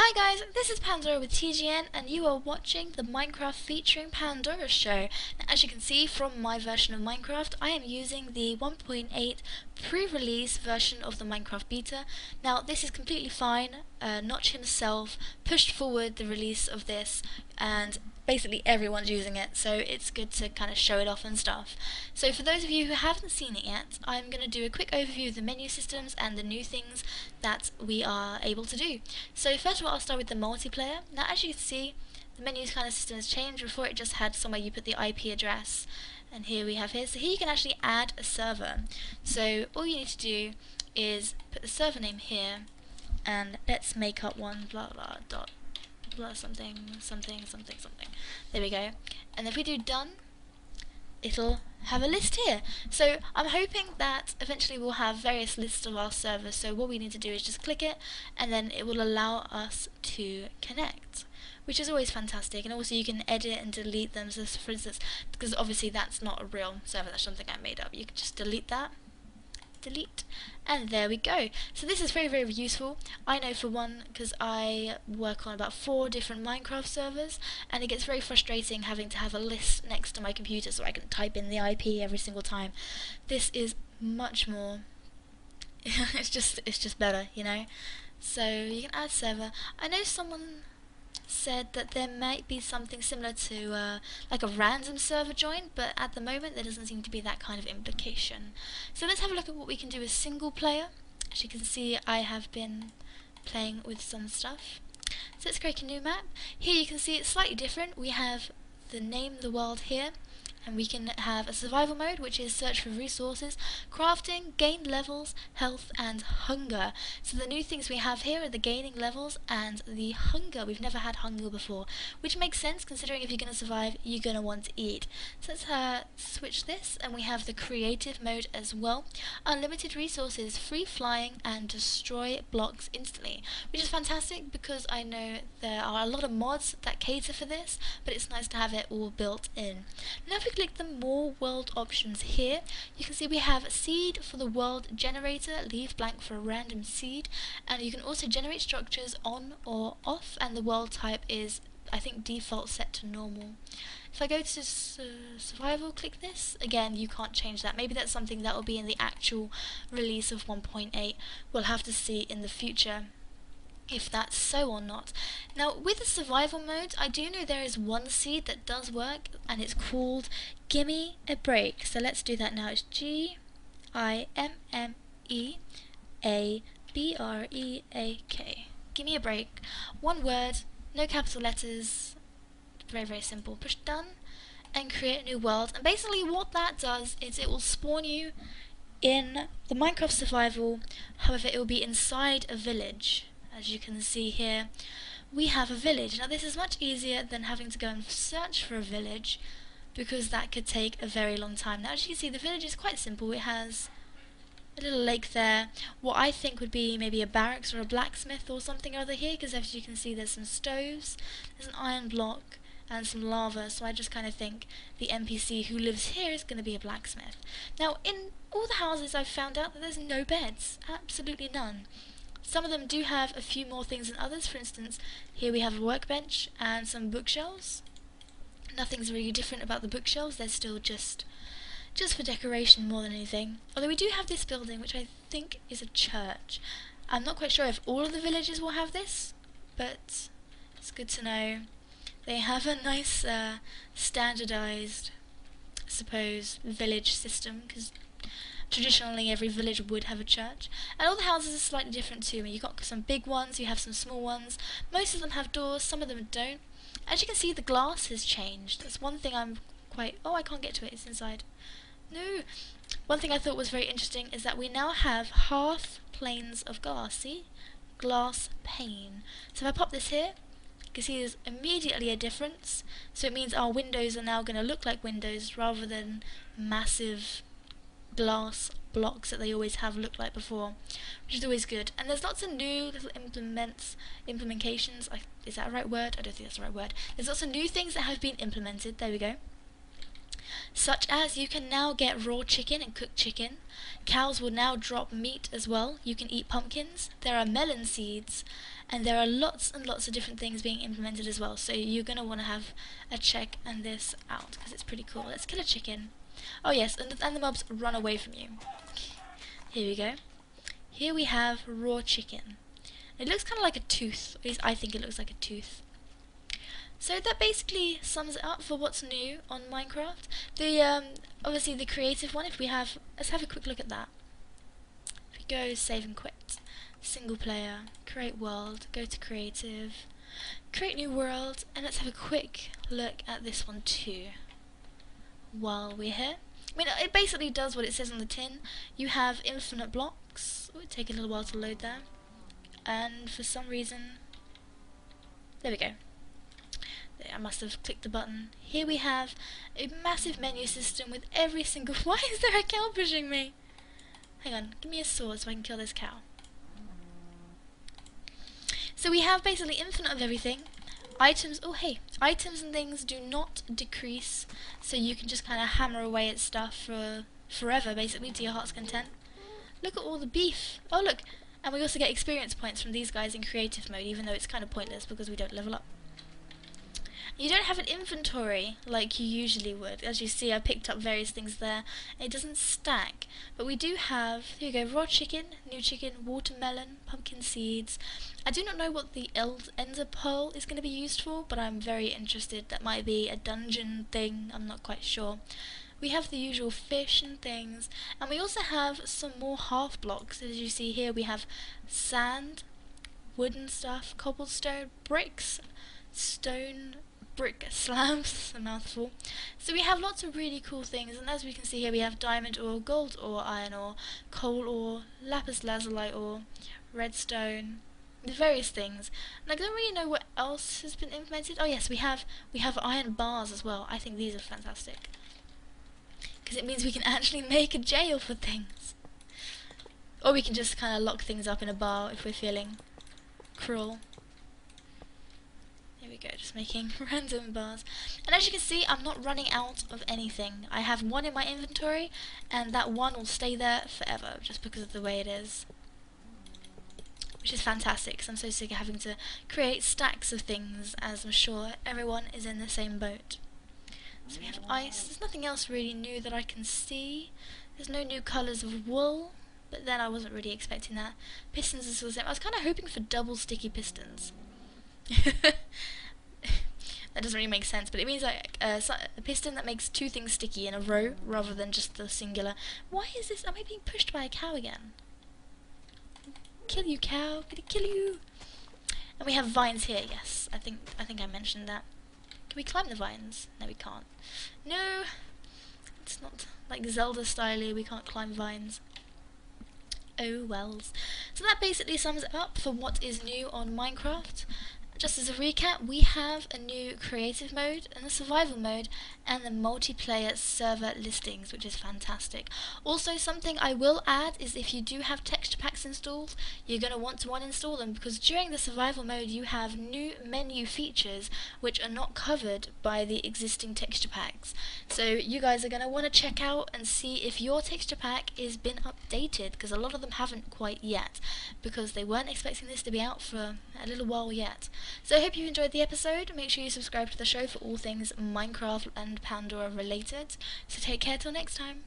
Hi guys, this is Pandora with TGN and you are watching the Minecraft featuring Pandora show. Now, as you can see from my version of Minecraft, I am using the 1.8 pre-release version of the Minecraft beta. Now this is completely fine. Notch himself pushed forward the release of this and basically everyone's using it, so it's good to kind of show it off and stuff. So for those of you who haven't seen it yet, I'm going to do a quick overview of the menu systems and the new things that we are able to do. So first of all, I'll start with the multiplayer. Now as you can see, the menu's kind of system has changed. Before it just had somewhere you put the IP address, and here we have here. So here you can actually add a server. So all you need to do is put the server name here, and let's make up one, blah blah dot blah something something something something. There we go. And if we do done, it'll have a list here. So I'm hoping that eventually we'll have various lists of our servers. So what we need to do is just click it, and then it will allow us to connect, which is always fantastic. And also you can edit and delete them. So for instance, because obviously that's not a real server, that's something I made up, you can just delete that. Delete, and there we go. So this is very, very useful. I know for one, because I work on about 4 different Minecraft servers, and it gets very frustrating having to have a list next to my computer so I can type in the IP every single time. This is much more it's just better, you know. So you can add server. I know someone said that there might be something similar to like a random server join, but at the moment there doesn't seem to be that kind of implication. So let's have a look at what we can do with single player. As you can see, I have been playing with some stuff. So let's create a new map. Here you can see it's slightly different. We have the name of the world here, and we can have a survival mode, which is search for resources, crafting, gain levels, health, and hunger. So the new things we have here are the gaining levels and the hunger. We've never had hunger before, which makes sense considering if you're going to survive, you're going to want to eat. So let's switch this, and we have the creative mode as well. Unlimited resources, free flying, and destroy blocks instantly, which is fantastic because I know there are a lot of mods that cater for this, but it's nice to have it all built in. Now if we click the more world options here, you can see we have seed for the world generator, leave blank for a random seed, and you can also generate structures on or off, and the world type is, I think, default set to normal. If I go to survival, click this, again you can't change that. Maybe that's something that will be in the actual release of 1.8. We'll have to see in the future if that's so or not. Now with the survival mode, I do know there is one seed that does work, and it's called Gimme a Break. So let's do that now. It's GIMMEABREAK. Gimme a break. One word, no capital letters, very, very simple. Push done and create a new world, and basically what that does is it will spawn you in the Minecraft survival. However, it will be inside a village. As you can see here, we have a village. Now this is much easier than having to go and search for a village, because that could take a very long time. Now as you can see, the village is quite simple. It has a little lake there, what I think would be maybe a barracks or a blacksmith or something or other here, because as you can see there's some stoves, there's an iron block, and some lava, so I just kind of think the NPC who lives here is going to be a blacksmith. Now in all the houses I've found out that there's no beds, absolutely none. Some of them do have a few more things than others. For instance, here we have a workbench and some bookshelves. Nothing's really different about the bookshelves, they're still just for decoration more than anything. Although we do have this building, which I think is a church. I'm not quite sure if all of the villages will have this, but it's good to know. They have a nice standardized, I suppose, village system, because traditionally every village would have a church. And all the houses are slightly different too. You've got some big ones, you have some small ones. Most of them have doors, some of them don't. As you can see, the glass has changed. That's one thing I'm quite... Oh, I can't get to it, it's inside. No! One thing I thought was very interesting is that we now have half planes of glass. See? Glass pane. So if I pop this here, you can see there's immediately a difference. So it means our windows are now going to look like windows rather than massive glass blocks that they always have looked like before, which is always good. And there's lots of new little implementations. Is that a right word? I don't think that's the right word. There's lots of new things that have been implemented. There we go. such as you can now get raw chicken and cooked chicken. Cows will now drop meat as well. You can eat pumpkins. There are melon seeds, and there are lots and lots of different things being implemented as well. So you're going to want to have a check on this out because it's pretty cool. Let's kill a chicken. Oh yes, and the mobs run away from you. Here we go. Here we have raw chicken. It looks kind of like a tooth. At least I think it looks like a tooth. So that basically sums it up for what's new on Minecraft. The obviously the creative one. Let's have a quick look at that. If we go save and quit, single player, create world, go to creative, create new world, and let's have a quick look at this one too. While we're here, I mean, it basically does what it says on the tin. You have infinite blocks. It would take a little while to load there, and for some reason, there we go. I must have clicked the button. Here we have a massive menu system with every single... Why is there a cow pushing me? Hang on, give me a sword so I can kill this cow. So we have basically infinite of everything. Items, oh hey, items and things do not decrease, so you can just kind of hammer away at stuff for forever, basically, to your heart's content. Look at all the beef. Oh look, and we also get experience points from these guys in creative mode, even though it's kind of pointless because we don't level up. You don't have an inventory like you usually would. As you see, I picked up various things there. It doesn't stack. But we do have, here we go, raw chicken, new chicken, watermelon, pumpkin seeds. I do not know what the ender pearl is going to be used for, but I'm very interested. That might be a dungeon thing, I'm not quite sure. We have the usual fish and things. And we also have some more half blocks. As you see here, we have sand, wooden stuff, cobblestone, bricks, stone, brick slabs, a mouthful. So we have lots of really cool things, and as we can see here, we have diamond ore, gold ore, iron ore, coal ore, lapis lazuli ore, redstone, various things. And I don't really know what else has been implemented. Oh yes, we have iron bars as well. I think these are fantastic because it means we can actually make a jail for things, or we can just kind of lock things up in a bar if we're feeling cruel. Here we go, just making random bars. And as you can see, I'm not running out of anything. I have one in my inventory, and that one will stay there forever, just because of the way it is. Which is fantastic, because I'm so sick of having to create stacks of things, as I'm sure everyone is in the same boat. So we have ice. There's nothing else really new that I can see. There's no new colours of wool, but then I wasn't really expecting that. Pistons is the same. I was kind of hoping for double sticky pistons. That doesn't really make sense, but it means like a piston that makes two things sticky in a row rather than just the singular. Why is this? Am I being pushed by a cow again? Kill you, cow! I'm gonna kill you! And we have vines here. Yes, I think I mentioned that. Can we climb the vines? No, we can't. No, it's not like Zelda style. We can't climb vines. Oh wells. So that basically sums it up for what is new on Minecraft. Just as a recap, we have a new creative mode and a survival mode and the multiplayer server listings, which is fantastic. Also, something I will add is if you do have texture packs installed, you're going to want to uninstall them, because during the survival mode you have new menu features which are not covered by the existing texture packs. So you guys are going to want to check out and see if your texture pack is been updated, because a lot of them haven't quite yet, because they weren't expecting this to be out for a little while yet. So I hope you enjoyed the episode. Make sure you subscribe to the show for all things Minecraft and Pandora related. So take care till next time.